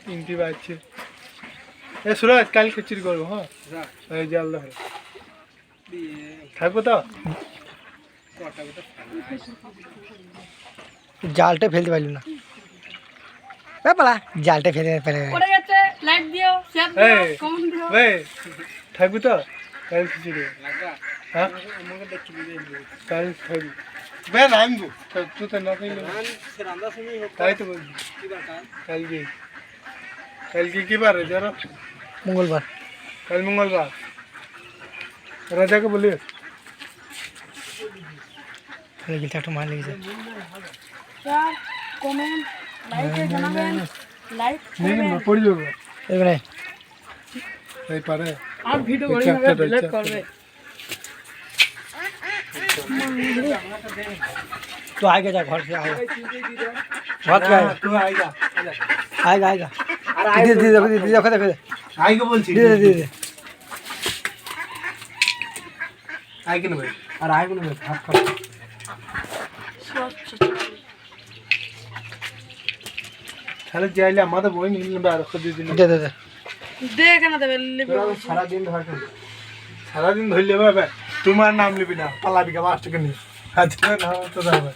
তিনটি বাজছে। এ সুরজ কাল খিচুড়ি করবো। হ্যাঁ এই জাল ধরে থাকবো তো। জালটা ফেলতে পারলি না পালা, জালটা ফেলে ফেলে থাকবি তো কাল খিচুড়ি। হ্যাঁ কাল থাকবি বে রাখবো তুই তো না খাইলে তাই তো বলছি। কালকে কি বার আছে? মঙ্গলবার। কাল মঙ্গলবার। রাজাকে বলি গিলটা একটু মার লেগেছে। পড়ে যাবো এবারে এই পারে আর ভিডিও ডিলিট করবে। तो आएगा जा घर से आएगा घर से आएगा तू आएगा आएगा आएगा दीदी दीदी दीदी देखो देखो आएगा বলছি दीदी दीदी आएगा ना भाई और आएगा ना भात खा তাহলে যাইলে আমাদের বই নিলে আর কত দিন दे दे दे দেখ না দেবে सारा दिन घर पे সারাদিন ধরলে বাবা তোমার নাম লিবি না পালাবি কা মাস্টারকে নিয়ে আজকে না তো যাবে।